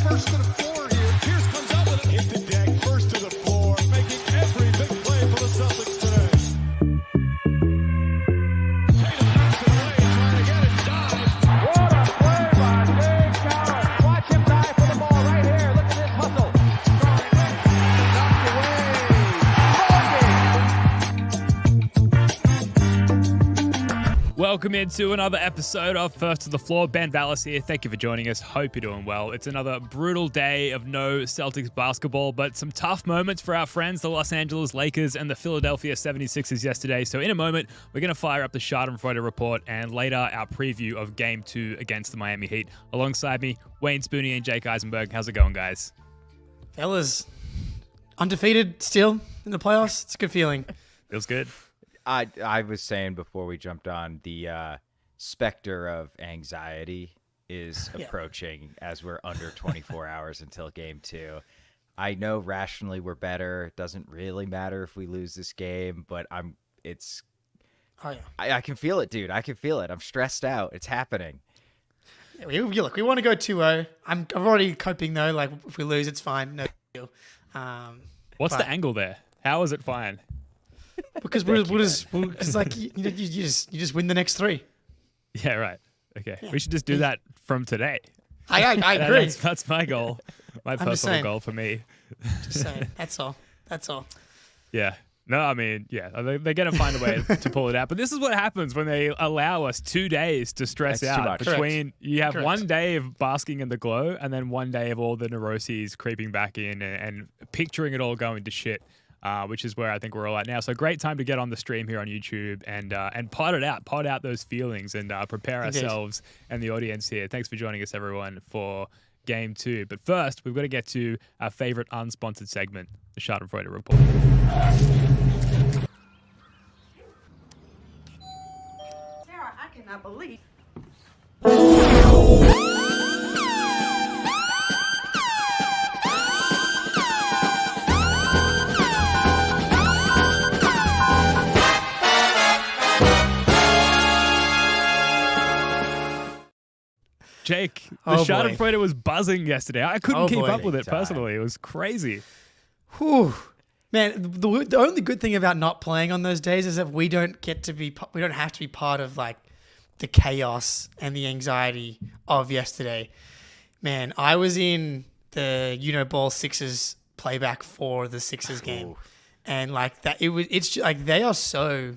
first to the floor here. Pierce comes up with it. Hit the deck, first to the floor, making every big play for the Celtics today. Tatum knocks it away, trying to get it. Dives. What a play by Big Tower. Watch him dive for the ball right here. Look at this hustle. Welcome into another episode of First to the Floor. Ben Vallis here. Thank you for joining us. Hope you're doing well. It's another brutal day of no Celtics basketball, but some tough moments for our friends, the Los Angeles Lakers and the Philadelphia 76ers yesterday. So in a moment, we're going to fire up the Schadenfreude Report and later our preview of Game 2 against the Miami Heat. Alongside me, Wayne Spooney and Jake Eisenberg. How's it going, guys? Fellas, undefeated still in the playoffs. It's a good feeling. Feels good. I was saying before we jumped on, the specter of anxiety is approaching as we're under 24 hours until Game 2. I know rationally we're better. It doesn't really matter if we lose this game, but I can feel it, dude. I can feel it. I'm stressed out. It's happening. Yeah, look, we want to go 2-0. I'm already coping though. Like if we lose, it's fine. No deal. What's the angle there? How is it fine? Because because like you just win the next 3. Yeah, right. Okay. Yeah. We should just do that from today. I agree. That's my goal. My personal goal for me. Just saying. That's all. Yeah. No, I mean, yeah, they're going to find a way to pull it out. But this is what happens when they allow us 2 days to stress out. Between you have 1 day of basking in the glow and then 1 day of all the neuroses creeping back in and picturing it all going to shit. Which is where I think we're all at now. So great time to get on the stream here on YouTube and pod out those feelings and prepare ourselves and the audience here. Thanks for joining us, everyone, for Game 2. But first, we've got to get to our favorite unsponsored segment, the Schadenfreude Report. Sarah, I cannot believe. Jake, the Schadenfreude was buzzing yesterday. I couldn't keep up with it personally. It was crazy. Whew. Man, the only good thing about not playing on those days is that we don't have to be part of like the chaos and the anxiety of yesterday. Man, I was in the Ball Sixers playback for the Sixers game, and like that, it's like they are so.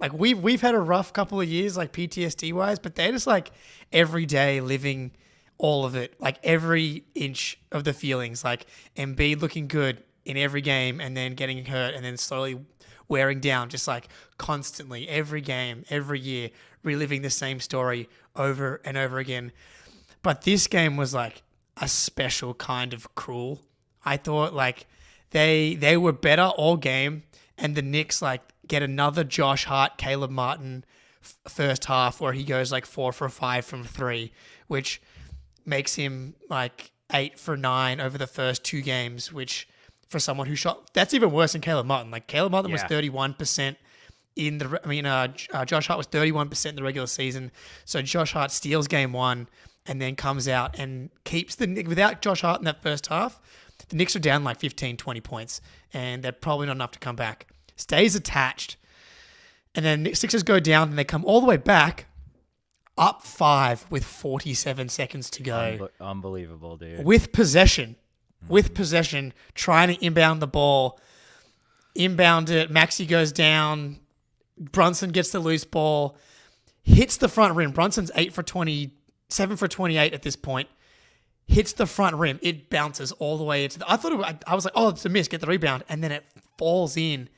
Like we've had a rough couple of years, like PTSD wise, but they're just like every day living all of it, like every inch of the feelings, like Embiid looking good in every game and then getting hurt and then slowly wearing down, just like constantly every game, every year, reliving the same story over and over again. But this game was like a special kind of cruel. I thought like they were better all game, and the Knicks like get another Josh Hart, Caleb Martin first half where he goes like 4 for 5 from 3, which makes him like 8 for 9 over the first 2 games, which for someone who shot, that's even worse than Caleb Martin. Like Caleb Martin was 31% Josh Hart was 31% in the regular season. So Josh Hart steals game 1 and then comes out and keeps without Josh Hart in that first half, the Knicks are down like 15, 20 points, and they're probably not enough to come back. Stays attached. And then Sixers go down and they come all the way back, up 5 with 47 seconds to go. Unbelievable, dude. With possession, trying to inbound the ball. Inbound it. Maxey goes down. Brunson gets the loose ball. Hits the front rim. Brunson's 7 for 28 at this point. Hits the front rim. It bounces all the way into I was like, oh, it's a miss. Get the rebound. And then it falls in.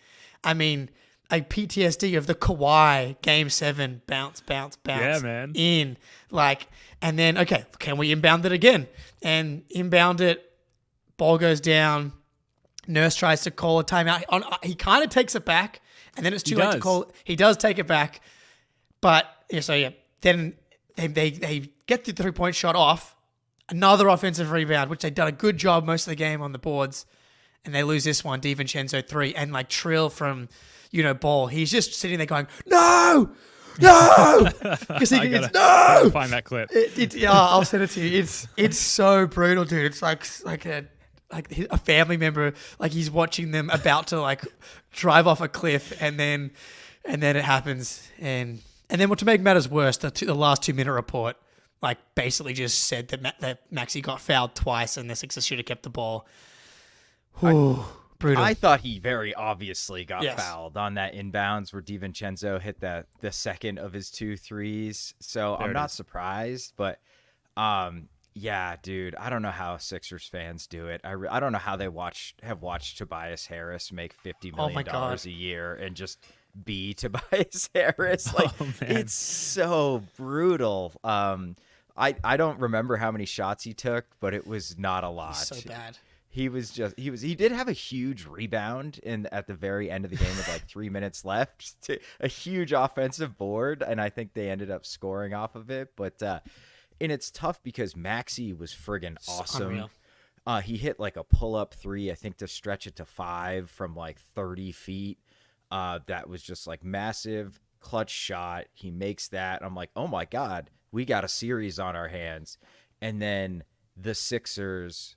I mean, a PTSD of the Kawhi Game 7 bounce, yeah, man. In. Like, and then, okay, can we inbound it again? And inbound it, ball goes down, Nurse tries to call a timeout. He kind of takes it back, and then it's too late to call. He does take it back, but then they get the 3-point shot off, another offensive rebound, which they've done a good job most of the game on the boards, and they lose this one, DiVincenzo 3, and like Trill from, Ball. He's just sitting there going, no, no, because he gets no. Find that clip. I'll send it to you. It's so brutal, dude. It's like a family member, like he's watching them about to like drive off a cliff, and then it happens, and then to make matters worse, the last 2-minute report like basically just said that Maxey got fouled twice, and the Sixers should have kept the ball. Ooh, brutal. I thought he very obviously got fouled on that inbounds where DiVincenzo hit the second of his 2 threes. So I'm not surprised, but yeah, dude, I don't know how Sixers fans do it. I don't know how they have watched Tobias Harris make $50 million a year and just be Tobias Harris. Like, it's so brutal. I don't remember how many shots he took, but it was not a lot. He's so bad. He did have a huge rebound at the very end of the game with like 3 minutes left, a huge offensive board, and I think they ended up scoring off of it. But and it's tough because Maxey was friggin' awesome. He hit like a pull-up 3, I think, to stretch it to 5 from like 30 feet. That was just like massive clutch shot. He makes that. I'm like, oh my God, we got a series on our hands. And then the Sixers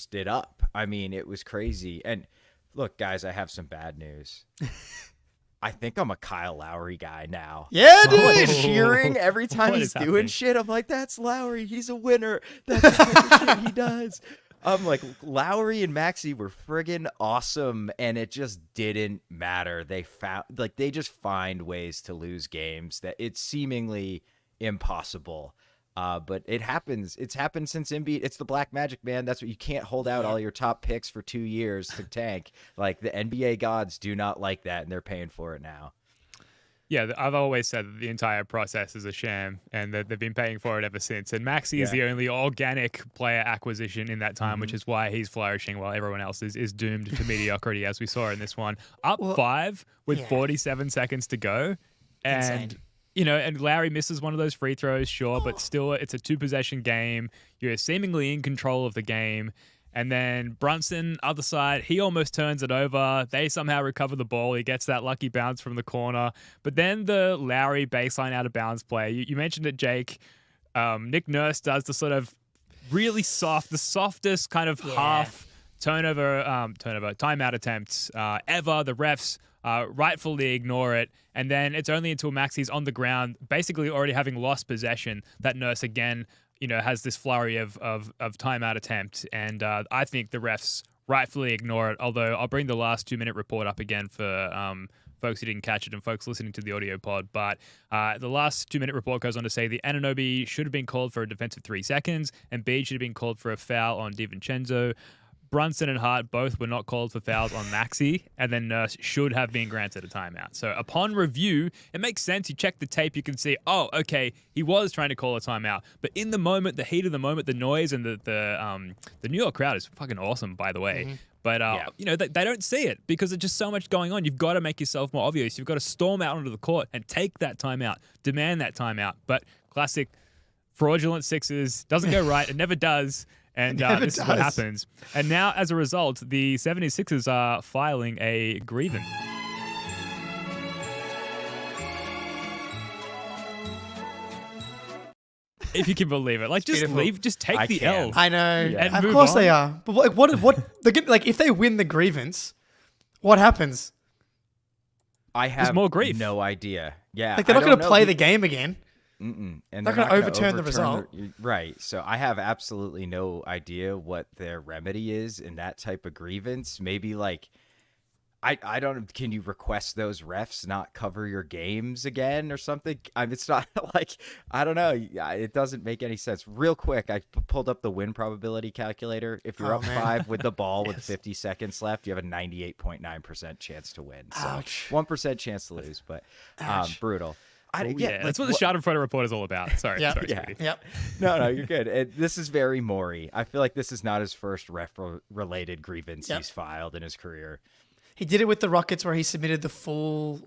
did up. I mean, it was crazy. And look, guys, I have some bad news. I think I'm a Kyle Lowry guy now. Yeah, dude. I'm like cheering every time he's doing shit. I'm like, that's Lowry. He's a winner. That's the kind of shit he does. I'm like, Lowry and Maxey were friggin' awesome, and it just didn't matter. They just find ways to lose games that it's seemingly impossible. But it happens. It's happened since Embiid. It's the black magic, man. That's what you can't hold out all your top picks for 2 years to tank. Like, the NBA gods do not like that, and they're paying for it now. Yeah, I've always said that the entire process is a sham, and that they've been paying for it ever since. And Maxey is the only organic player acquisition in that time, which is why he's flourishing while everyone else is doomed to mediocrity, as we saw in this one. Up 5 with 47 seconds to go, and Insane. you know, and Lowry misses one of those free throws, sure, but still, it's a 2-possession game. You're seemingly in control of the game. And then Brunson, other side, he almost turns it over. They somehow recover the ball. He gets that lucky bounce from the corner. But then the Lowry baseline out of bounds play. You mentioned it, Jake. Nick Nurse does the sort of really the softest kind of half timeout attempt ever. The refs rightfully ignore it. And then it's only until Maxey's on the ground, basically already having lost possession, that Nurse again, has this flurry of timeout attempt. And I think the refs rightfully ignore it. Although I'll bring the last 2-minute report up again for folks who didn't catch it and folks listening to the audio pod. But the last 2-minute report goes on to say the Anunoby should have been called for a defensive 3 seconds, and Bede should have been called for a foul on DiVincenzo. Brunson and Hart both were not called for fouls on Maxey, and then Nurse should have been granted a timeout. So upon review, it makes sense. You check the tape, you can see, oh, okay, he was trying to call a timeout. But in the moment, the heat of the moment, the noise, and the New York crowd is fucking awesome, by the way. Mm-hmm. But, they don't see it because there's just so much going on. You've got to make yourself more obvious. You've got to storm out onto the court and take that timeout, demand that timeout. But classic fraudulent Sixers, doesn't go right. It never does. And this is what happens. And now, as a result, the 76ers are filing a grievance. If you can believe it. Like, just leave, just take the L. I know. Yeah. And of course on. they are. But what like, if they win the grievance, what happens? I have more grief. No idea. Yeah. Like, they're not going to play the game again. And they're not going to overturn the result. Right. So I have absolutely no idea what their remedy is in that type of grievance. Maybe like, I don't, can you request those refs not cover your games again or something? It's not like, I don't know. It doesn't make any sense. Real quick, I pulled up the win probability calculator. If you're up 5 with the ball with 50 seconds left, you have a 98.9% chance to win. So Ouch. 1% chance to lose, but brutal. That's what the Schadenfreude Report is all about. Sorry. Yep. Sorry, Yeah. Speedy. Yep. No, you're good. This is very Maury. I feel like this is not his first ref-related grievance he's filed in his career. He did it with the Rockets, where he submitted the full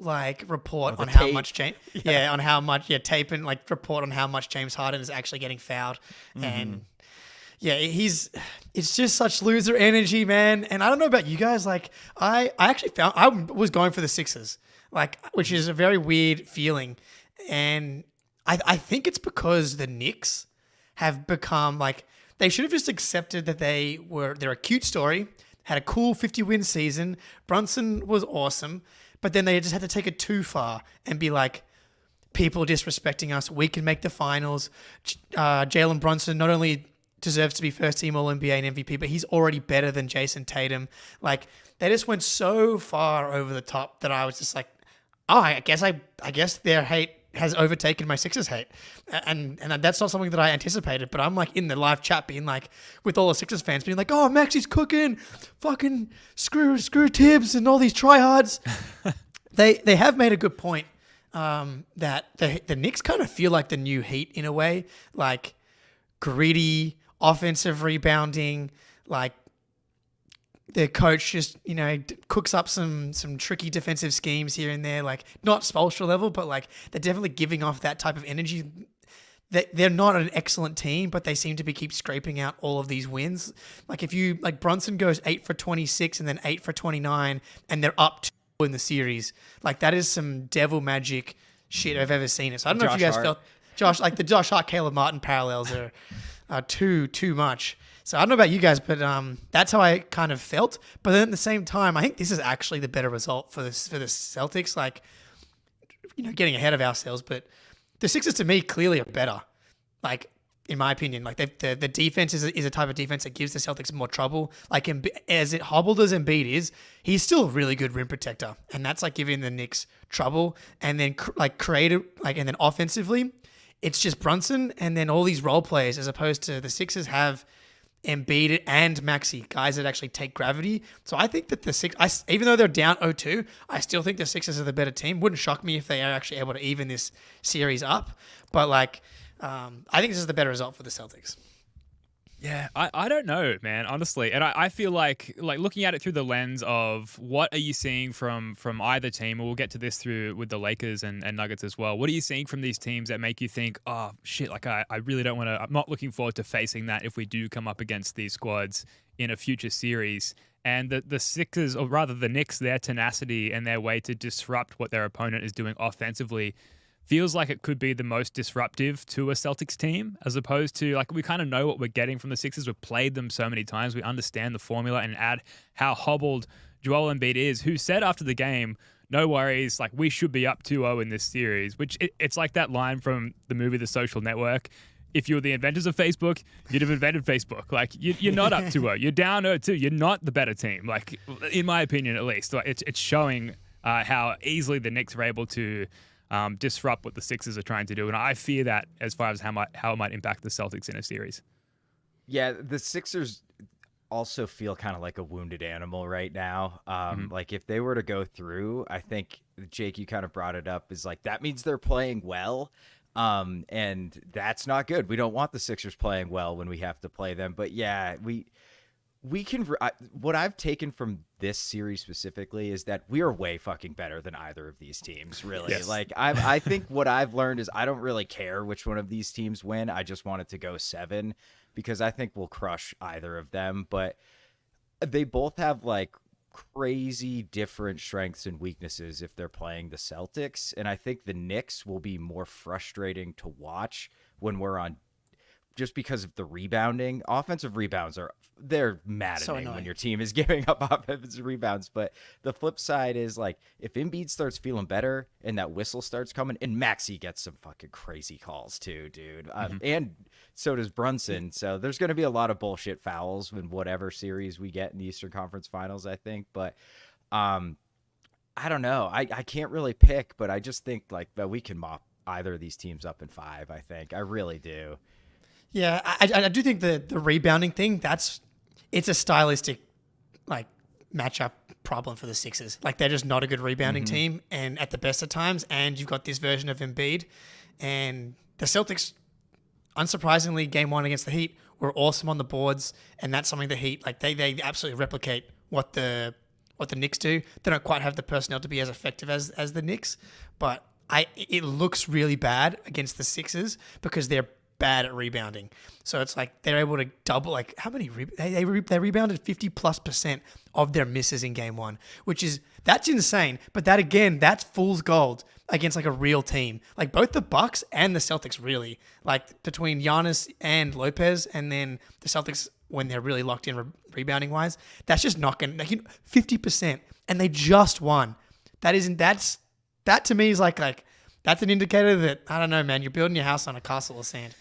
report on how much tape and report on how much James Harden is actually getting fouled, and it's just such loser energy, man. And I don't know about you guys, like I actually I was going for the Sixers. which is a very weird feeling. And I think it's because the Knicks have become they should have just accepted that they're a cute story, had a cool 50-win season. Brunson was awesome, but then they just had to take it too far and be like, people disrespecting us. We can make the finals. Jalen Brunson not only deserves to be first team All-NBA and MVP, but he's already better than Jason Tatum. They just went so far over the top that I was just like, oh, I guess their hate has overtaken my Sixers hate. And that's not something that I anticipated, but I'm in the live chat being with all the Sixers fans being like, oh, Maxi's cooking, fucking screw Tibbs and all these tryhards. They have made a good point that the Knicks kind of feel like the new Heat in a way, gritty, offensive rebounding, their coach just, cooks up some tricky defensive schemes here and there, not Spoelstra level, but they're definitely giving off that type of energy. They're not an excellent team, but they seem to keep scraping out all of these wins. If Brunson goes 8 for 26 and then 8 for 29 and they're up 2 in the series, that is some devil magic shit I've ever seen. So I don't know if you guys felt the Josh Hart, Caleb Martin parallels are too much. So I don't know about you guys, but that's how I kind of felt. But then at the same time, I think this is actually the better result for the Celtics. Getting ahead of ourselves, but the Sixers to me clearly are better. In my opinion, the defense is a type of defense that gives the Celtics more trouble. As hobbled as Embiid is, he's still a really good rim protector, and that's giving the Knicks trouble. And then creative, and then offensively, it's just Brunson and then all these role players, as opposed to the Sixers have Embiid and Maxey, guys that actually take gravity. So I think that the Sixers, even though they're down 0-2, I still think the Sixers are the better team. Wouldn't shock me if they are actually able to even this series up. But I think this is the better result for the Celtics. Yeah, I don't know, man, honestly. And I feel like looking at it through the lens of what are you seeing from either team, and we'll get to this through with the Lakers and Nuggets as well. What are you seeing from these teams that make you think, oh, shit, I really don't want to, I'm not looking forward to facing that if we do come up against these squads in a future series. And the Sixers, or rather the Knicks, their tenacity and their way to disrupt what their opponent is doing offensively feels like it could be the most disruptive to a Celtics team, as opposed to, we kind of know what we're getting from the Sixers. We've played them so many times. We understand the formula, and add how hobbled Joel Embiid is, who said after the game, no worries, we should be up 2-0 in this series, which it's like that line from the movie The Social Network. If you were the inventors of Facebook, you'd have invented Facebook. You're not up 2-0. You're down 0-2. You're not the better team. In my opinion, at least. It's showing how easily the Knicks are able to disrupt what the Sixers are trying to do. And I fear that as far as how it might impact the Celtics in a series. Yeah, the Sixers also feel kind of like a wounded animal right now. If they were to go through, I think, Jake, you kind of brought it up, is that means they're playing well. And that's not good. We don't want the Sixers playing well when we have to play them. But yeah, we can, what I've taken from this series specifically is that we are way fucking better than either of these teams, really. Yes. I think what I've learned is I don't really care which one of these teams win. I just want it to go 7 because I think we'll crush either of them. But they both have crazy different strengths and weaknesses if they're playing the Celtics. And I think the Knicks will be more frustrating to watch when we're on, just because of the rebounding. Offensive rebounds they're maddening when your team is giving up offensive rebounds. But the flip side is if Embiid starts feeling better and that whistle starts coming, and Maxey gets some fucking crazy calls too, dude. And so does Brunson. So there's going to be a lot of bullshit fouls in whatever series we get in the Eastern Conference Finals, I think. But I don't know. I can't really pick, but I just think that we can mop either of these teams up in 5, I think. I really do. Yeah, I do think the rebounding thing, it's a stylistic matchup problem for the Sixers. They're just not a good rebounding team, and at the best of times, and you've got this version of Embiid. And the Celtics, unsurprisingly, game 1 against the Heat, were awesome on the boards, and that's something the Heat, they absolutely replicate what the Knicks do. They don't quite have the personnel to be as effective as the Knicks, but it looks really bad against the Sixers because they're bad at rebounding. So it's like they're able to double, like how many, they rebounded 50+% of their misses in game one, that's insane. But that again, that's fool's gold against like a real team. Like both the Bucks and the Celtics really, like between Giannis and Lopez, and then the Celtics when they're really locked in rebounding wise, that's just not going to, 50%, and they just won. That to me is like that's an indicator that, I don't know, man, you're building your house on a castle of sand.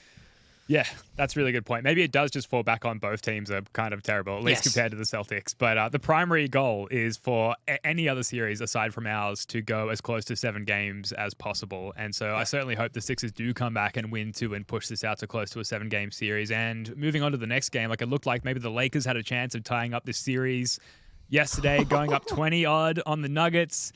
Yeah, that's a really good point. Maybe it does just fall back on both teams are kind of terrible, at least compared to the Celtics. But the primary goal is for any other series aside from ours to go as close to 7 games as possible. And so I certainly hope the Sixers do come back and win 2 and push this out to close to a 7-game series. And moving on to the next game, like it looked like maybe the Lakers had a chance of tying up this series yesterday, going up 20-odd on the Nuggets,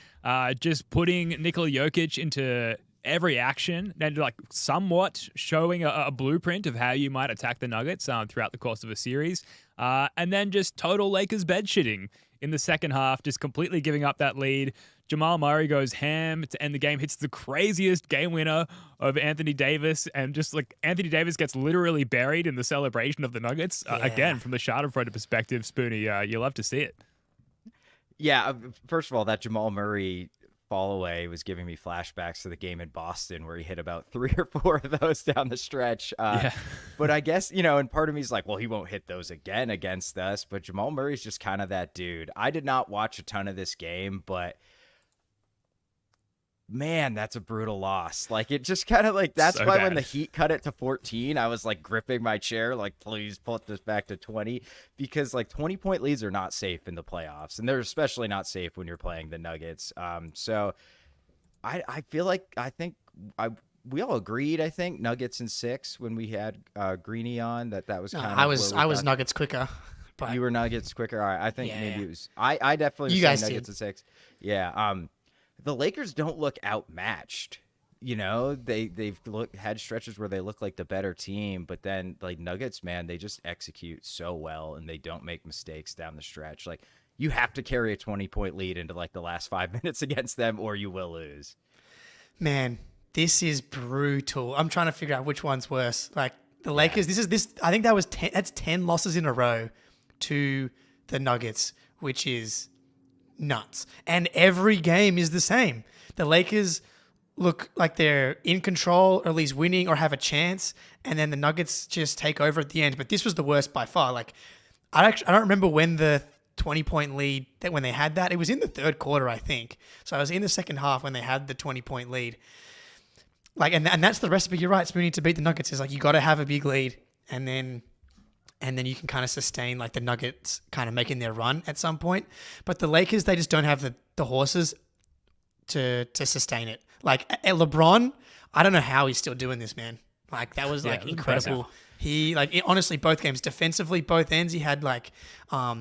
just putting Nikola Jokic into every action and like somewhat showing a blueprint of how you might attack the Nuggets throughout the course of a series. And then just total Lakers bed shitting in the second half, just completely giving up that lead. Jamal Murray goes ham to end the game, hits the craziest game winner of Anthony Davis, and just like Anthony Davis gets literally buried in the celebration of the Nuggets. Again, from the Schadenfreude perspective, Spoonie, you love to see it. Yeah, first of all, that Jamal Murray fall away was giving me flashbacks to the game in Boston where he hit about 3 or 4 of those down the stretch. But I guess, and part of me is like, well, he won't hit those again against us. But Jamal Murray's just kind of that dude. I did not watch a ton of this game, but man, that's a brutal loss. Like, it just kind of like, that's why when the Heat cut it to 14, I was like gripping my chair, like, please put this back to 20, because like 20-point leads are not safe in the playoffs, and they're especially not safe when you're playing the Nuggets. So I feel like, we all agreed, I think, Nuggets in 6 when we had Greeny on, that was kind of, I was Nuggets quicker. But you were Nuggets quicker. All right. I think maybe it was, I definitely was saying Nuggets in 6. Yeah. The Lakers don't look outmatched. They've had stretches where they look like the better team, but then like Nuggets, man, they just execute so well and they don't make mistakes down the stretch. Like, you have to carry a 20-point lead into like the last 5 minutes against them or you will lose. Man, this is brutal. I'm trying to figure out which one's worse. Like the Lakers, I think that's 10 losses in a row to the Nuggets, which is nuts. And every game is the same. The Lakers look like they're in control, or at least winning, or have a chance, and then the Nuggets just take over at the end. But this was the worst by far. Like, I don't remember when the 20-point lead, that when they had that, it was in the third quarter, I think. So I was in the second half when they had the 20-point lead. Like, and that's the recipe. You're right, Spoonie, to beat the Nuggets is like you got to have a big lead, and then you can kind of sustain like the Nuggets kind of making their run at some point. But the Lakers, they just don't have the horses to sustain it. Like LeBron, I don't know how he's still doing this, man. Like that was like incredible. He honestly, both games defensively, both ends, he had like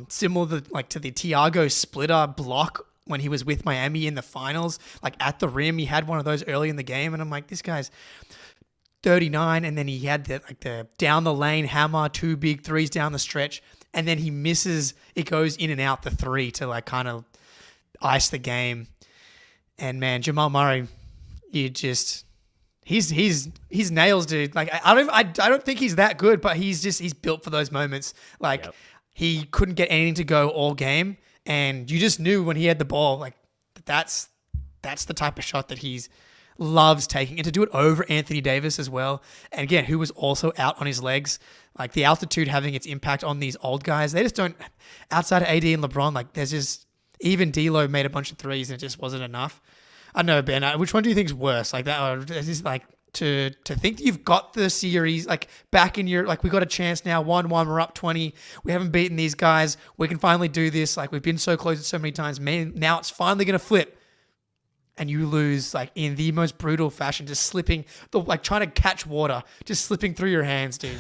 similar to the Thiago splitter block when he was with Miami in the finals. Like at the rim, he had one of those early in the game, and I'm like, this guy's 39, and then he had the down the lane hammer, 2 big threes down the stretch, and then he misses. It goes in and out the 3 to like kind of ice the game. And man, Jamal Murray, he's nails, dude. Like I don't think he's that good, but he's built for those moments. Like he couldn't get anything to go all game, and you just knew when he had the ball, like that's the type of shot that he's loves taking, and to do it over Anthony Davis as well. And again, who was also out on his legs, like the altitude having its impact on these old guys. They just don't, outside of AD and LeBron, like there's just, even D'Lo made a bunch of threes and it just wasn't enough. I don't know, Ben, which one do you think is worse? Like that, or is like to think that you've got the series like back in your, like we got a chance now, 1-1, we're up 20, we haven't beaten these guys, we can finally do this, like we've been so close so many times, man, now it's finally going to flip. And you lose like in the most brutal fashion, just slipping, like trying to catch water, just slipping through your hands, dude.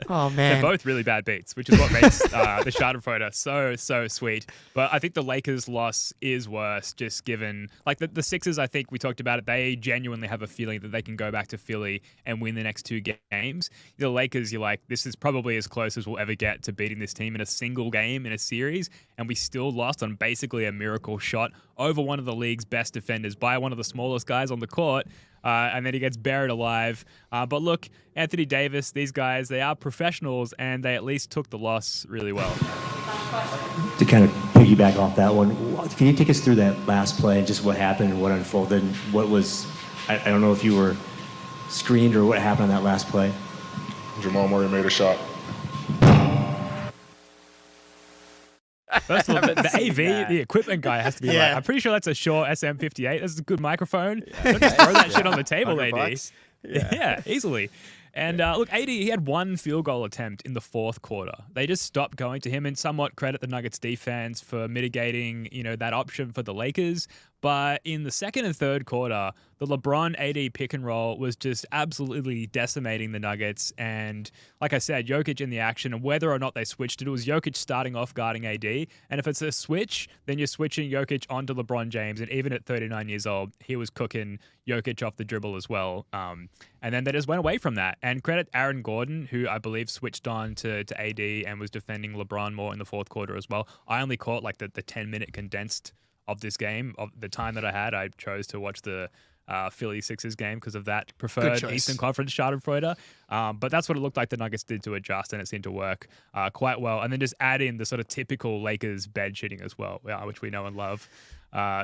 Oh, man. They're both really bad beats, which is what makes the Schadenfreude so sweet. But I think the Lakers' loss is worse, just given, like the Sixers, I think we talked about it, they genuinely have a feeling that they can go back to Philly and win the next 2 games. The Lakers, you're like, this is probably as close as we'll ever get to beating this team in a single game in a series, and we still lost on basically a miracle shot over one of the league's best defenders by one of the smallest guys on the court. and then he gets buried alive. But look, Anthony Davis, these guys, they are professionals, and they at least took the loss really well. To kind of piggyback off that one, can you take us through that last play and just what happened and what unfolded? What was, I don't know if you were screened or what happened on that last play? Jamal Murray made a shot. First of all, the AV, the equipment guy has to be like, I'm pretty sure that's a Shure SM58. That's a good microphone. Don't just throw that shit on the table, AD. Yeah, easily. And look, AD, he had one field goal attempt in the fourth quarter. They just stopped going to him, and somewhat credit the Nuggets defense for mitigating, that option for the Lakers. But in the second and third quarter, the LeBron AD pick and roll was just absolutely decimating the Nuggets. And like I said, Jokic in the action, and whether or not they switched it was Jokic starting off guarding AD. And if it's a switch, then you're switching Jokic onto LeBron James. And even at 39 years old, he was cooking Jokic off the dribble as well. And then they just went away from that. And credit Aaron Gordon, who I believe switched on to AD and was defending LeBron more in the fourth quarter as well. I only caught like the 10-minute condensed of this game. Of the time that I had, I chose to watch the Philly Sixers game because of that preferred Eastern Conference Schadenfreude. But that's what it looked like the Nuggets did to adjust, and it seemed to work quite well. And then just add in the sort of typical Lakers bed shitting as well, which we know and love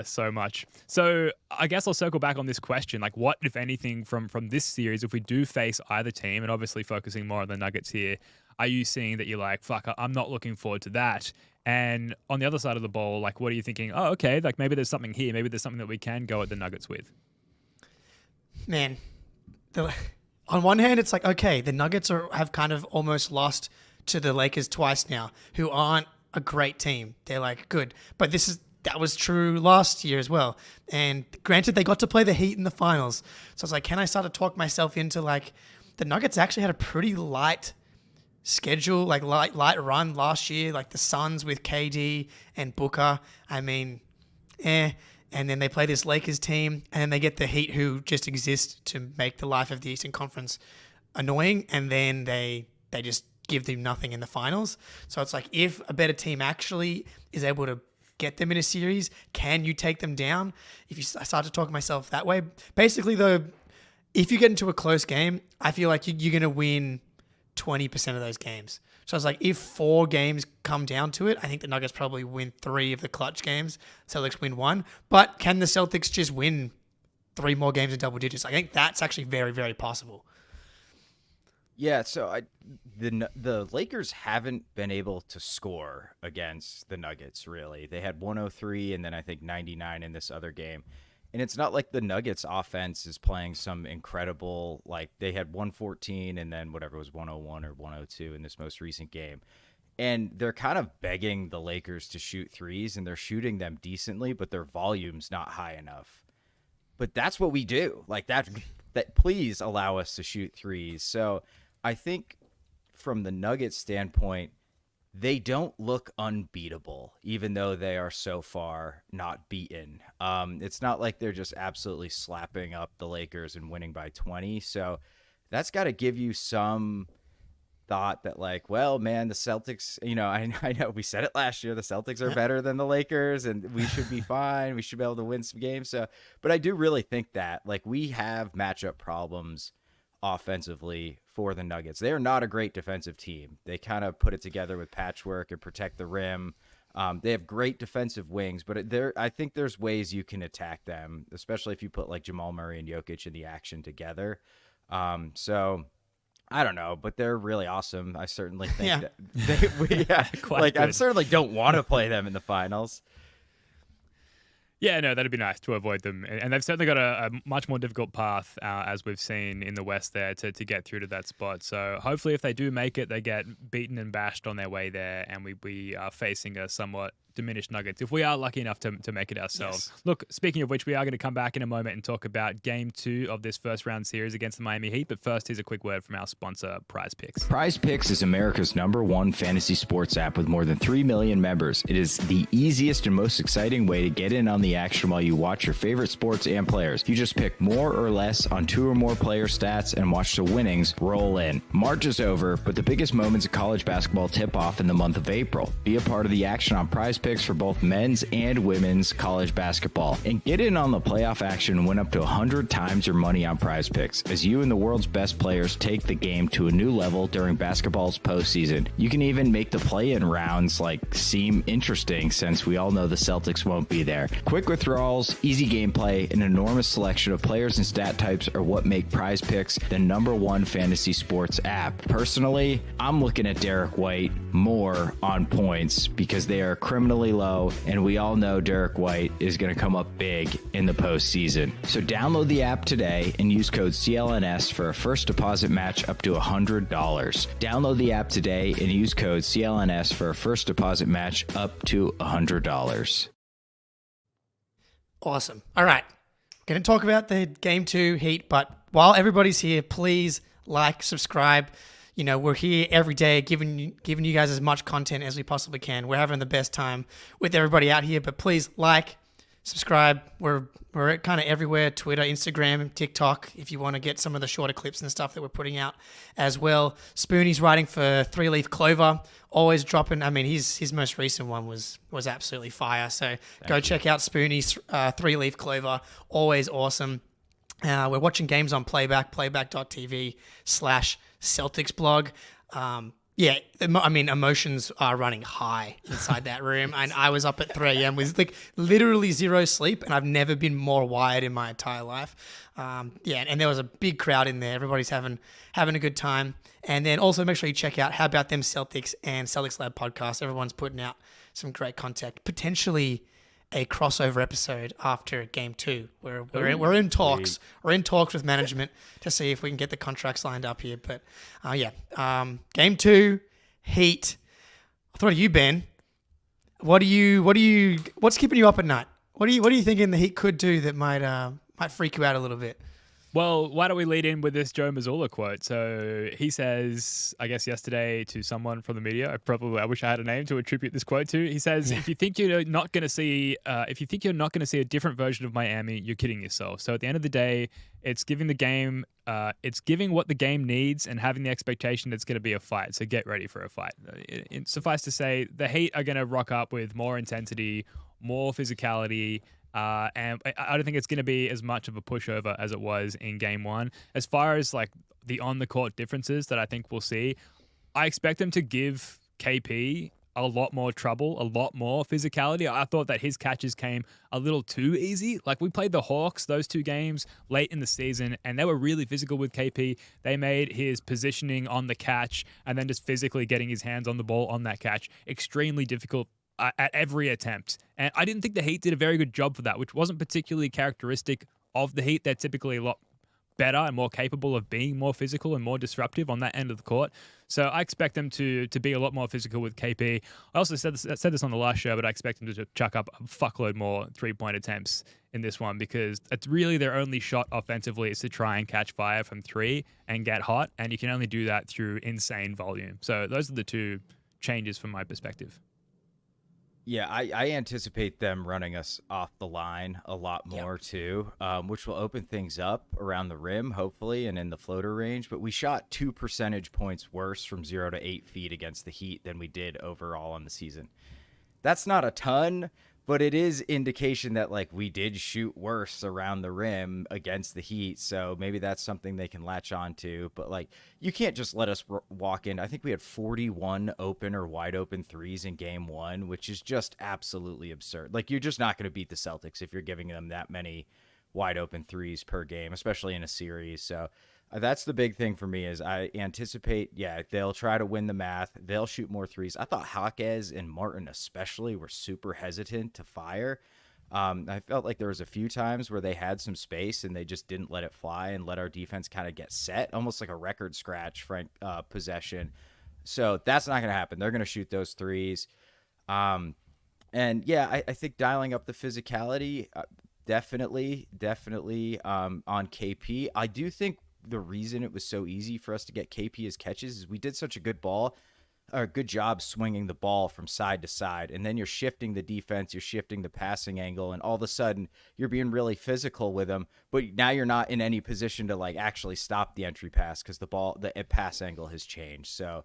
so much. So I guess I'll circle back on this question. Like, what, if anything, from this series, if we do face either team, and obviously focusing more on the Nuggets here, are you seeing that you're like, fuck, I'm not looking forward to that? And on the other side of the ball, like, what are you thinking? Oh, okay, like maybe there's something here. Maybe there's something that we can go at the Nuggets with. Man, on one hand, it's like, okay, the Nuggets have kind of almost lost to the Lakers twice now, who aren't a great team. They're like good, but that was true last year as well. And granted, they got to play the Heat in the finals. So I was like, can I start to talk myself into like the Nuggets actually had a pretty light schedule, like light run last year, like the Suns with KD and Booker. I mean, And then they play this Lakers team, and then they get the Heat, who just exist to make the life of the Eastern Conference annoying, and then they just give them nothing in the finals. So it's like, if a better team actually is able to get them in a series, can you take them down? If you start to talk myself that way, basically though, if you get into a close game, I feel like you're going to win 20% of those games. So it's like, if 4 games come down to it, I think the Nuggets probably win 3 of the clutch games. Celtics win 1. But can the Celtics just win 3 more games in double digits? I think that's actually very, very possible. Yeah, so the Lakers haven't been able to score against the Nuggets, really. They had 103 and then I think 99 in this other game. And it's not like the Nuggets offense is playing some incredible, like they had 114 and then whatever it was 101 or 102 in this most recent game. And they're kind of begging the Lakers to shoot threes, and they're shooting them decently, but their volume's not high enough. But that's what we do. Like that please allow us to shoot threes. So I think from the Nuggets standpoint, they don't look unbeatable, even though they are so far not beaten. It's not like they're just absolutely slapping up the Lakers and winning by 20. So that's got to give you some thought that, like, well, man, the Celtics, I know we said it last year, the Celtics are better than the Lakers and we should be fine. We should be able to win some games. So, but I do really think that, like, we have matchup problems offensively for the Nuggets. They are not a great defensive team. They kind of put it together with patchwork and protect the rim. They have great defensive wings, but I think there's ways you can attack them, especially if you put like Jamal Murray and Jokic in the action together. So I don't know, but they're really awesome. I certainly think I certainly don't want to play them in the finals. Yeah, no, that'd be nice to avoid them. And they've certainly got a much more difficult path, as we've seen in the West there, to get through to that spot. So hopefully if they do make it, they get beaten and bashed on their way there, and we are facing a somewhat diminished Nuggets, if we are lucky enough to make it ourselves. Yes. Look, speaking of which, we are going to come back in a moment and talk about Game 2 of this first round series against the Miami Heat. But first, here's a quick word from our sponsor, PrizePicks. PrizePicks is America's #1 fantasy sports app with more than 3 million members. It is the easiest and most exciting way to get in on the the action while you watch your favorite sports and players. You just pick more or less on 2 or more player stats and watch the winnings roll in. March is over, but the biggest moments of college basketball tip off in the month of April. Be a part of the action on PrizePicks for both men's and women's college basketball. And get in on the playoff action and win up to 100 times your money on PrizePicks as you and the world's best players take the game to a new level during basketball's postseason. You can even make the play-in rounds seem interesting since we all know the Celtics won't be there. Quick withdrawals, easy gameplay, an enormous selection of players and stat types are what make PrizePicks the #1 fantasy sports app. Personally, I'm looking at Derek White more on points because they are criminally low, and we all know Derek White is going to come up big in the postseason. So download the app today and use code CLNS for a first deposit match up to $100. Download the app today and use code CLNS for a first deposit match up to $100. Awesome. All right. We're going to talk about the Game 2 Heat, but while everybody's here, please like, subscribe. You know, we're here every day giving you guys as much content as we possibly can. We're having the best time with everybody out here, but please like, subscribe. We're kind of everywhere, Twitter, Instagram, TikTok, if you want to get some of the shorter clips and stuff that we're putting out as well. Spoonie's writing for 3 Leaf Clover, always dropping. I mean, his most recent one was absolutely fire. So go check out Spoonie's 3 Leaf Clover, always awesome. We're watching games on playback.tv/Celtics blog. Yeah, I mean, emotions are running high inside that room. And I was up at 3 a.m. with literally zero sleep, and I've never been more wired in my entire life. Yeah, and there was a big crowd in there. Everybody's having a good time. And then also make sure you check out How About Them Celtics and Celtics Lab podcast. Everyone's putting out some great content. Potentially a crossover episode after Game 2. We're in talks. We're in talks with management to see if we can get the contracts lined up here. But Game 2, Heat. I thought of you, Ben. What's keeping you up at night? What are you thinking the Heat could do that might freak you out a little bit? Well, why don't we lead in with this Joe Mazzulla quote? So he says, I guess yesterday to someone from the media, I wish I had a name to attribute this quote to. He says, if you think you're not going to see a different version of Miami, you're kidding yourself. So at the end of the day, it's giving the game, it's giving what the game needs and having the expectation that it's going to be a fight. So get ready for a fight. Suffice to say, the Heat are going to rock up with more intensity, more physicality, and I don't think it's going to be as much of a pushover as it was in Game 1. As far as the on-the-court differences that I think we'll see, I expect them to give KP a lot more trouble, a lot more physicality. I thought that his catches came a little too easy. We played the Hawks those 2 games late in the season, and they were really physical with KP. They made his positioning on the catch and then just physically getting his hands on the ball on that catch extremely difficult at every attempt. And I didn't think the Heat did a very good job for that, which wasn't particularly characteristic of the Heat. They're typically a lot better and more capable of being more physical and more disruptive on that end of the court. So I expect them to be a lot more physical with KP. I also said this on the last show, but I expect them to chuck up a fuckload more 3-point attempts in this one because it's really their only shot offensively is to try and catch fire from 3 and get hot, and you can only do that through insane volume. So those are the 2 changes from my perspective. Yeah, I anticipate them running us off the line a lot more too, which will open things up around the rim, hopefully, and in the floater range. But we shot 2 percentage points worse from 0 to 8 feet against the Heat than we did overall on the season. That's not a ton, but it is indication that we did shoot worse around the rim against the Heat. So maybe that's something they can latch on to. But you can't just let us walk in. I think we had 41 open or wide open threes in Game 1, which is just absolutely absurd. You're just not going to beat the Celtics if you're giving them that many wide open threes per game, especially in a series. So that's the big thing for me is I anticipate, they'll try to win the math. They'll shoot more threes. I thought Jaquez and Martin especially were super hesitant to fire. I felt like there was a few times where they had some space and they just didn't let it fly and let our defense kind of get set, almost like a record scratch possession. So that's not going to happen. They're going to shoot those threes. I think dialing up the physicality, definitely on KP. I do think the reason it was so easy for us to get KP as catches is we did such a good a good job swinging the ball from side to side, and then you're shifting the defense, you're shifting the passing angle, and all of a sudden you're being really physical with them, but now you're not in any position to like actually stop the entry pass because the pass angle has changed. So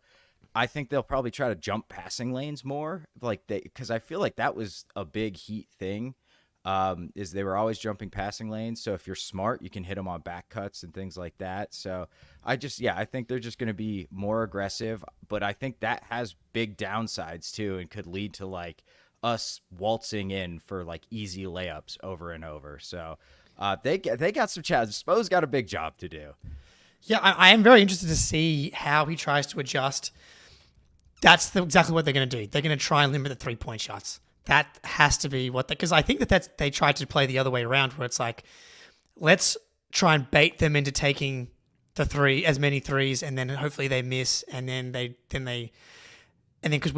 I think they'll probably try to jump passing lanes more, because I feel like that was a big Heat thing. Is they were always jumping passing lanes. So if you're smart, you can hit them on back cuts and things like that. So I think they're just going to be more aggressive, but I think that has big downsides too, and could lead to like us waltzing in for like easy layups over and over. So they got some challenges. Spo's got a big job to do. Yeah, I am very interested to see how he tries to adjust. That's exactly what they're going to do. They're going to try and limit the 3-point shots. That has to be because I think they tried to play the other way around, where it's like, let's try and bait them into taking as many threes, and then hopefully they miss, and then because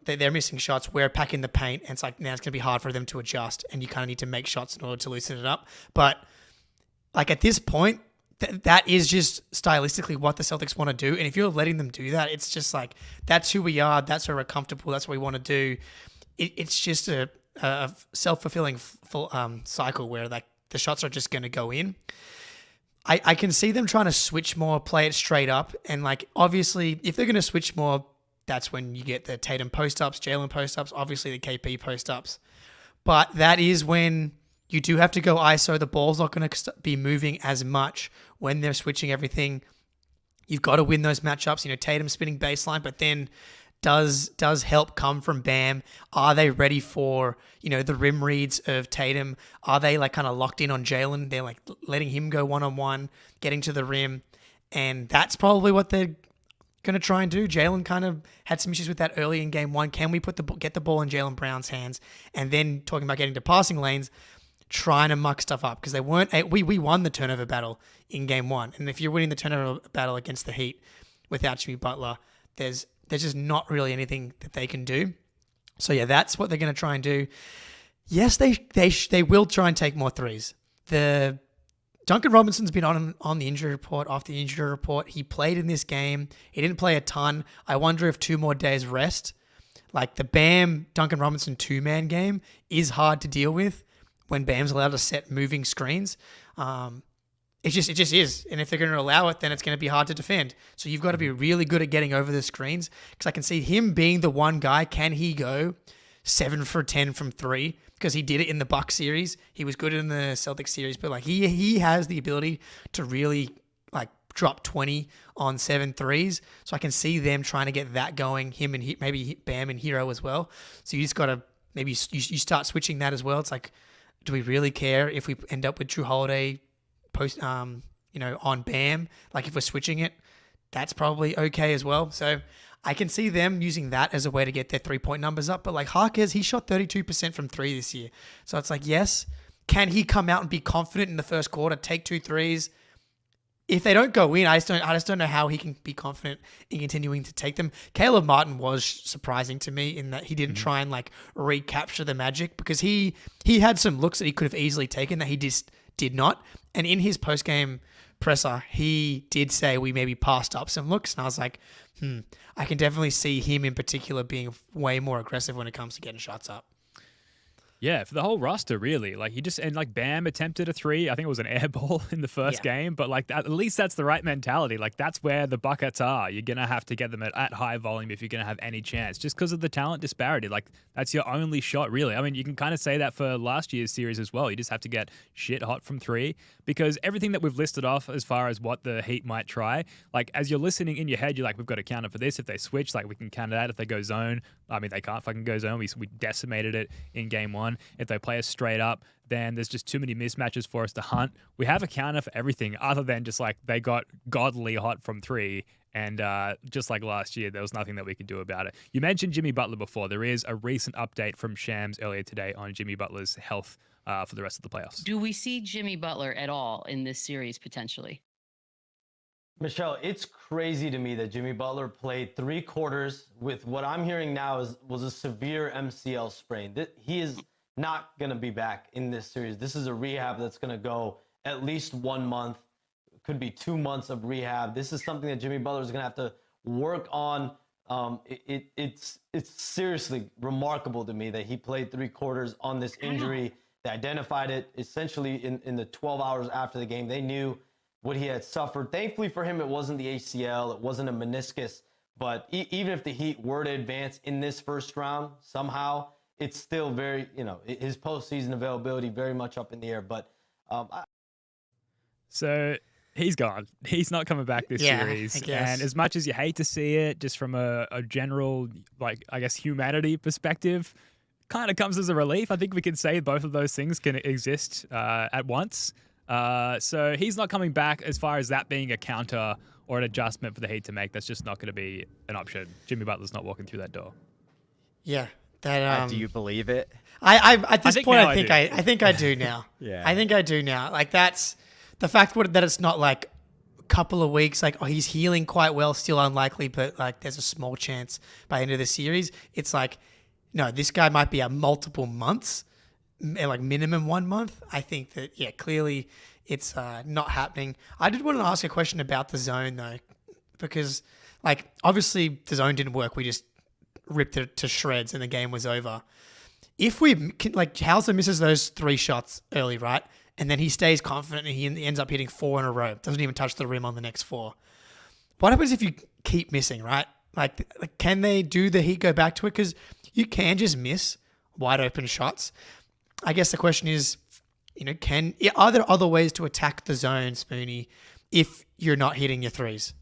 they're missing shots, we're packing the paint, and it's like now it's going to be hard for them to adjust, and you kind of need to make shots in order to loosen it up. But like at this point, that is just stylistically what the Celtics want to do, and if you're letting them do that, it's just like that's who we are, that's where we're comfortable, that's what we want to do. It's just a self-fulfilling cycle where like the shots are just going to go in. I can see them trying to switch more, play it straight up. And like, obviously, if they're going to switch more, that's when you get the Tatum post-ups, Jalen post-ups, obviously the KP post-ups. But that is when you do have to go ISO. The ball's not going to be moving as much when they're switching everything. You've got to win those matchups. Tatum spinning baseline, but then does help come from Bam? Are they ready for, the rim reads of Tatum? Are they like kind of locked in on Jalen? They're like letting him go one-on-one, getting to the rim. And that's probably what they're going to try and do. Jalen kind of had some issues with that early in game one. Can we get the ball in Jalen Brown's hands? And then talking about getting to passing lanes, trying to muck stuff up, because they weren't. We won the turnover battle in game one. And if you're winning the turnover battle against the Heat without Jimmy Butler, there's just not really anything that they can do. So yeah, that's what they're going to try and do. Yes, they will try and take more threes. The Duncan Robinson's been on the injury report, off the injury report. He played in this game. He didn't play a ton. I wonder if 2 more days rest, like the Bam Duncan Robinson 2-man game, is hard to deal with when Bam's allowed to set moving screens. It just is. And if they're going to allow it, then it's going to be hard to defend. So you've got to be really good at getting over the screens, because I can see him being the one guy. Can he go 7 for 10 from 3? Because he did it in the Bucks series. He was good in the Celtics series, but like he has the ability to really like drop 20 on 7 threes. So I can see them trying to get that going, him and maybe Bam and Hero as well. So you just got to maybe you start switching that as well. It's like, do we really care if we end up with Drew Holiday on Bam? Like if we're switching it, that's probably okay as well. So I can see them using that as a way to get their 3-point numbers up. But like Harkes, he shot 32% from 3 this year. So it's like, yes, can he come out and be confident in the first quarter, take 2 threes? If they don't go in, I just don't know how he can be confident in continuing to take them. Caleb Martin was surprising to me in that he didn't try and like recapture the magic, because he had some looks that he could have easily taken that he just did not. And in his post-game presser, he did say we maybe passed up some looks. And I was like, I can definitely see him in particular being way more aggressive when it comes to getting shots up. Yeah, for the whole roster, really. Like Bam attempted a 3. I think it was an air ball in the first game, but like at least that's the right mentality. Like that's where the buckets are. You're gonna have to get them at high volume if you're gonna have any chance, just because of the talent disparity. Like that's your only shot, really. I mean, you can kind of say that for last year's series as well. You just have to get shit hot from 3, because everything that we've listed off as far as what the Heat might try, like as you're listening in your head, you're like, we've got to counter for this. If they switch, like we can counter that. If they go zone, I mean, they can't fucking go zone. We decimated it in game 1. If they play us straight up, then there's just too many mismatches for us to hunt. We have a counter for everything other than just like they got godly hot from 3. And just like last year, there was nothing that we could do about it. You mentioned Jimmy Butler before. There is a recent update from Shams earlier today on Jimmy Butler's health for the rest of the playoffs. Do we see Jimmy Butler at all in this series potentially? Michelle, it's crazy to me that Jimmy Butler played 3 quarters with what I'm hearing now was a severe MCL sprain. He is not going to be back in this series. This is a rehab that's going to go at least 1 month, could be 2 months of rehab. This is something that Jimmy Butler is going to have to work on It's seriously remarkable to me that he played 3 quarters on this injury. They identified it essentially in the 12 hours after the game. They knew what he had suffered. Thankfully for him, it wasn't the ACL. It wasn't a meniscus. But even if the Heat were to advance in this first round somehow, it's still very, his postseason availability very much up in the air. But so he's gone. He's not coming back this series. And as much as you hate to see it, just from a general, humanity perspective, kind of comes as a relief. I think we can say both of those things can exist at once. So he's not coming back as far as that being a counter or an adjustment for the Heat to make. That's just not going to be an option. Jimmy Butler's not walking through that door. Yeah. That do you believe it? I at this point I think I do now. Yeah. I think I do now. Like that's the fact that it's not like a couple of weeks, like he's healing quite well, still unlikely, but like there's a small chance by the end of the series. It's like, no, this guy might be a multiple months, like minimum 1 month. I think that clearly it's not happening. I did want to ask a question about the zone though, because like obviously the zone didn't work. We just ripped it to shreds and the game was over. If Hauser misses those 3 shots early, right? And then he stays confident and he ends up hitting 4 in a row. Doesn't even touch the rim on the next 4. What happens if you keep missing, right? Like can they do the Heat go back to it? Because you can just miss wide open shots. I guess the question is, are there other ways to attack the zone, Spoonie, if you're not hitting your threes?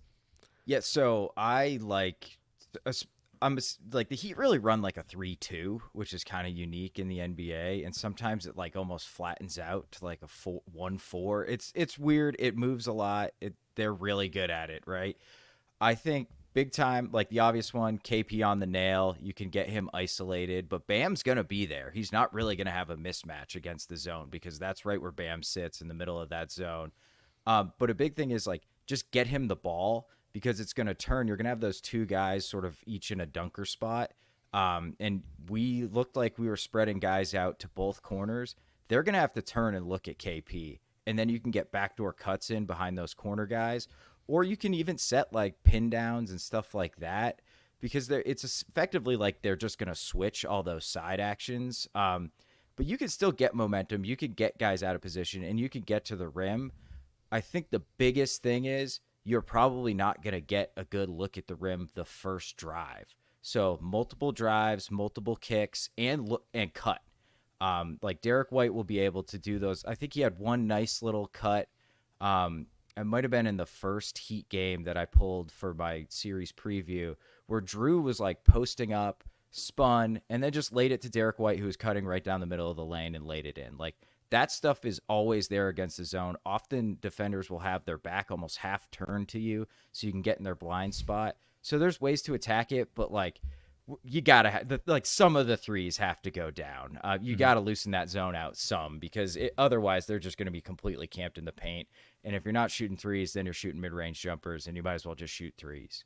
Yeah, so I'm like the Heat really run like a 3-2, which is kind of unique in the NBA, and sometimes it like almost flattens out to like a 1-4. It's weird. It moves a lot. They're really good at it, right? I think big time, like the obvious one, KP on the nail. You can get him isolated, but Bam's gonna be there. He's not really gonna have a mismatch against the zone because that's right where Bam sits in the middle of that zone. But a big thing is like just get him the ball, because it's going to turn. You're going to have those 2 guys sort of each in a dunker spot. And we looked like we were spreading guys out to both corners. They're going to have to turn and look at KP. And then you can get backdoor cuts in behind those corner guys. Or you can even set like pin downs and stuff like that, because it's effectively like they're just going to switch all those side actions. But you can still get momentum. You can get guys out of position and you can get to the rim. I think the biggest thing is, you're probably not going to get a good look at the rim the first drive. So multiple drives, multiple kicks, and cut. Like Derek White will be able to do those. I think he had one nice little cut. It might have been in the first Heat game that I pulled for my series preview, where Drew was like posting up, spun, and then just laid it to Derek White, who was cutting right down the middle of the lane and laid it in. Like, that stuff is always there against the zone. Often defenders will have their back almost half turned to you so you can get in their blind spot. So there's ways to attack it, but like you got to some of the threes have to go down. You got to loosen that zone out some, because otherwise they're just going to be completely camped in the paint. And if you're not shooting threes, then you're shooting mid-range jumpers, and you might as well just shoot threes.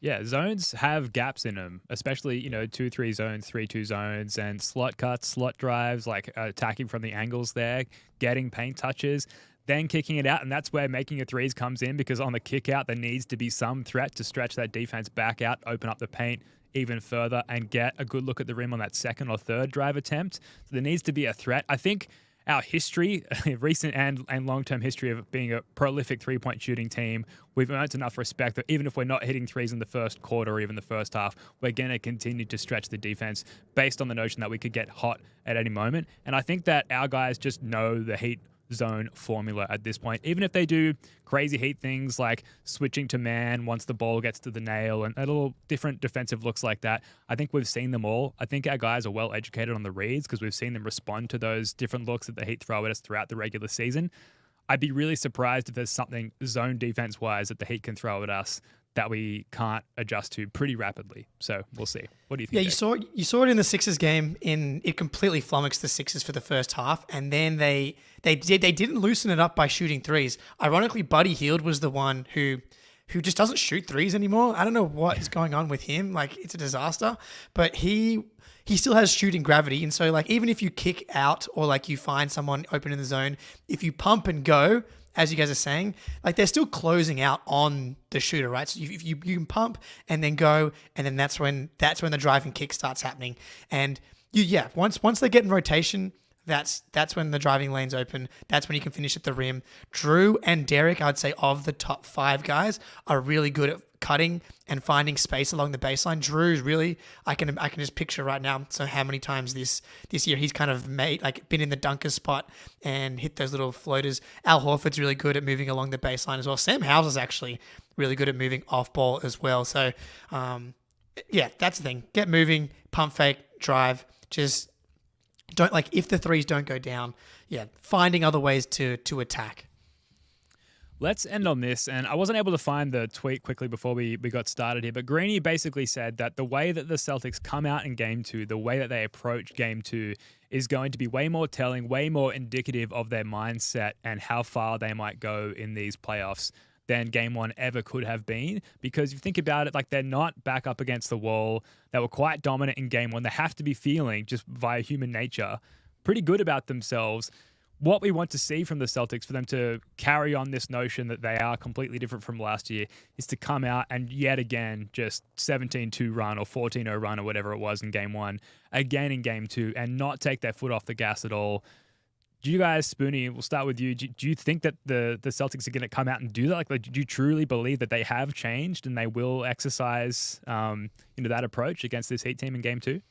Yeah, zones have gaps in them, especially, 2-3 zones, 3-2 zones, and slot cuts, slot drives, like attacking from the angles there, getting paint touches, then kicking it out. And that's where making your threes comes in, because on the kick out, there needs to be some threat to stretch that defense back out, open up the paint even further, and get a good look at the rim on that second or third drive attempt. So there needs to be a threat. I think our history, recent and long-term history of being a prolific three-point shooting team, we've earned enough respect that even if we're not hitting threes in the first quarter or even the first half, we're going to continue to stretch the defense based on the notion that we could get hot at any moment. And I think that our guys just know the Heat zone formula at this point. Even if they do crazy Heat things like switching to man once the ball gets to the nail and a little different defensive looks like that, I think we've seen them all. I think our guys are well educated on the reads, because we've seen them respond to those different looks that the Heat throw at us throughout the regular season. I'd be really surprised if there's something zone defense wise that the Heat can throw at us that we can't adjust to pretty rapidly. So we'll see. What do you think? Yeah, you saw it in the Sixers game. It completely flummoxed the Sixers for the first half, and then they didn't loosen it up by shooting threes. Ironically, Buddy Hield was the one who just doesn't shoot threes anymore. I don't know what is going on with him. Like, it's a disaster. But he still has shooting gravity, and so like even if you kick out or like you find someone open in the zone, if you pump and go as you guys are saying, like they're still closing out on the shooter, right? So you can pump and then go, and then that's when the drive and kick starts happening. And once they get in rotation, that's when the driving lane's open. That's when you can finish at the rim. Drew and Derek, I'd say of the top 5 guys, are really good at cutting and finding space along the baseline. Drew's really, I can just picture right now. So how many times this year he's kind of been in the dunker spot and hit those little floaters. Al Horford's really good at moving along the baseline as well. Sam Howell's is actually really good at moving off ball as well. So that's the thing. Get moving, pump fake, drive. Just don't, like, if the threes don't go down, finding other ways to attack. Let's end on this, and I wasn't able to find the tweet quickly before we got started here, but Greeny basically said that the way that the Celtics come out in Game 2, the way that they approach Game 2 is going to be way more telling, way more indicative of their mindset and how far they might go in these playoffs than Game 1 ever could have been. Because if you think about it, like, they're not back up against the wall. They were quite dominant in Game 1. They have to be feeling, just via human nature, pretty good about themselves. What we want to see from the Celtics, for them to carry on this notion that they are completely different from last year, is to come out and yet again just 17-2 run or 14-0 run or whatever it was in Game 1, again in Game 2, and not take their foot off the gas at all. Do you guys, Spoonie, we'll start with you. Do you think that the Celtics are going to come out and do that? Like, do you truly believe that they have changed and they will exercise that approach against this Heat team in Game 2?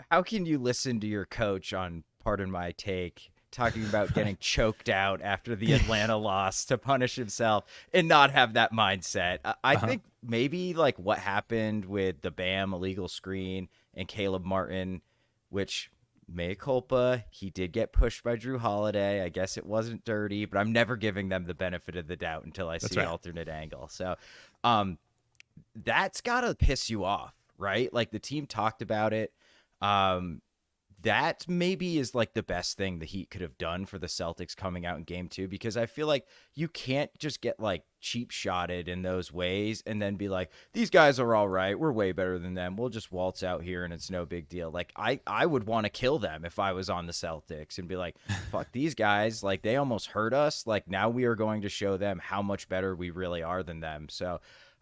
How can you listen to your coach on, pardon my take, talking about getting choked out after the Atlanta loss to punish himself and not have that mindset? I think maybe like what happened with the Bam illegal screen and Caleb Martin, which, mea culpa, he did get pushed by Drew Holiday. I guess it wasn't dirty, but I'm never giving them the benefit of the doubt until I see an alternate angle. So that's got to piss you off, right? Like, the team talked about it. That maybe is like the best thing the Heat could have done for the Celtics coming out in Game 2, because I feel like you can't just get like cheap shotted in those ways and then be like, these guys are all right, we're way better than them, we'll just waltz out here and it's no big deal. Like, I would want to kill them if I was on the Celtics and be like, fuck these guys, like, they almost hurt us, like, now we are going to show them how much better we really are than them. So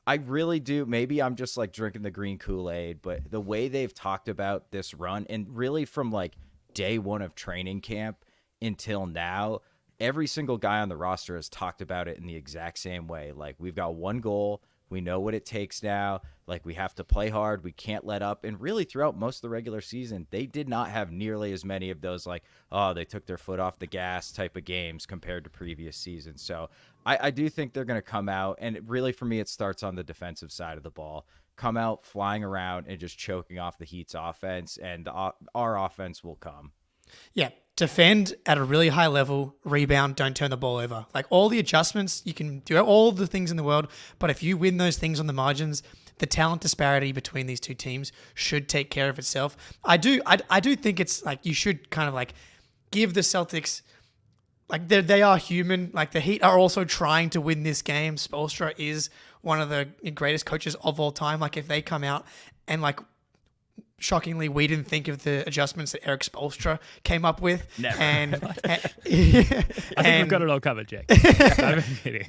I really do. Maybe I'm just like drinking the green Kool-Aid, but the way they've talked about this run, and really from like day 1 of training camp until now, every single guy on the roster has talked about it in the exact same way. Like, we've got one goal. We know what it takes now. Like, we have to play hard. We can't let up. And really, throughout most of the regular season, they did not have nearly as many of those, like, oh, they took their foot off the gas type of games compared to previous seasons. So I do think they're going to come out. And really, for me, it starts on the defensive side of the ball. Come out flying around and just choking off the Heat's offense, and our offense will come. Yeah. Defend at a really high level, rebound, don't turn the ball over. Like, all the adjustments, you can do all the things in the world, but if you win those things on the margins, the talent disparity between these two teams should take care of itself. I do think it's like, you should kind of like give the Celtics, like, they are human. Like, the Heat are also trying to win this game. Spoelstra is one of the greatest coaches of all time. Like, if they come out and, like, shockingly, we didn't think of the adjustments that Eric Spoelstra came up with. Never. And I think we've got it all covered, Jack. I'm kidding.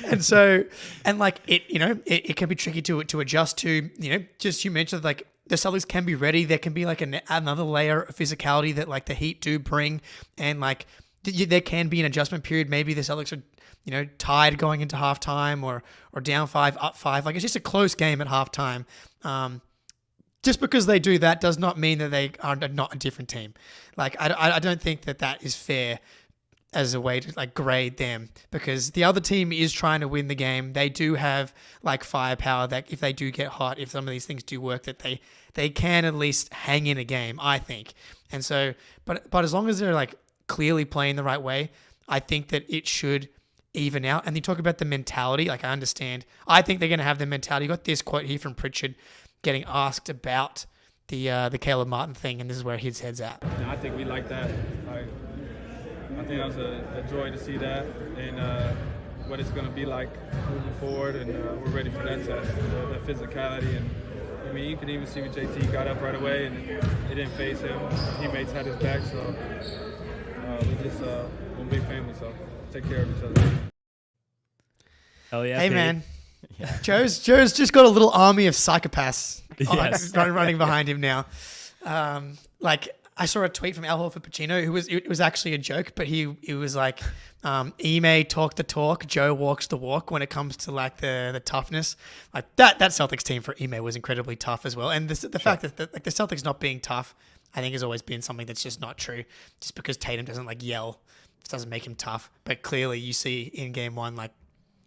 And so, and like, it can be tricky to adjust to, just, you mentioned, like, the Celtics can be ready. There can be like another layer of physicality that, like, the Heat do bring. And, like, there can be an adjustment period. Maybe the Celtics are, tied going into halftime or down 5, up 5. Like, it's just a close game at halftime. Just because they do that does not mean that they are not a different team. Like, I don't think that is fair as a way to, like, grade them, because the other team is trying to win the game. They do have, like, firepower that if they do get hot, if some of these things do work, that they can at least hang in a game, I think. And so, but as long as they're, like, clearly playing the right way, I think that it should even out. And you talk about the mentality, like, I understand. I think they're going to have the mentality. You got this quote here from Pritchard getting asked about the Caleb Martin thing, and this is where his head's at. Yeah, I think we like that. I think that was a joy to see that, and what it's going to be like moving forward, and we're ready for that test, that physicality. And I mean, you can even see with JT, got up right away, and it didn't faze him. His teammates had his back, so we just one big family. So take care of each other. Hell yeah, Hey, Pete. man. Yeah. Joe's just got a little army of psychopaths Yes. running behind him now. I saw a tweet from Al Horford Pacino. It was actually a joke, but he was like, Ime talk the talk, Joe walks the walk when it comes to like the toughness. Like that Celtics team for Ime was incredibly tough as well. And the fact that the Celtics not being tough, I think has always been something that's just not true. Just because Tatum doesn't like yell, it doesn't make him tough. But clearly you see in game one, like,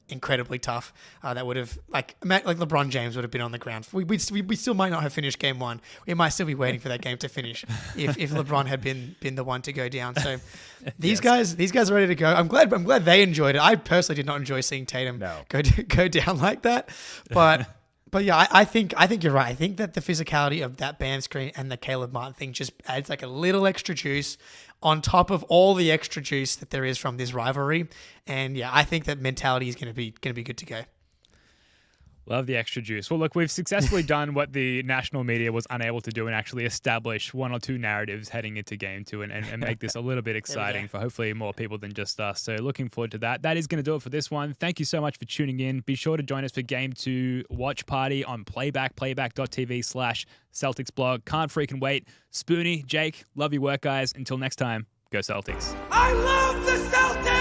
incredibly tough. That would have like LeBron James would have been on the ground. We still might not have finished game one. We might still be waiting for that game to finish if LeBron had been the one to go down. So these guys are ready to go. I'm glad they enjoyed it. I personally did not enjoy seeing Tatum go down like that. But yeah, I think you're right. I think that the physicality of that Bam screen and the Caleb Martin thing just adds like a little extra juice on top of all the extra juice that there is from this rivalry. And yeah, I think that mentality is going to be good to go. Love the extra juice. Well, look, we've successfully done what the national media was unable to do and actually establish one or two narratives heading into game two and make this a little bit exciting for hopefully more people than just us. So looking forward to that. That is going to do it for this one. Thank you so much for tuning in. Be sure to join us for game two watch party on playback.tv/Celtics blog. Can't freaking wait. Spoonie, Jake, love your work, guys. Until next time, go Celtics. I love the Celtics!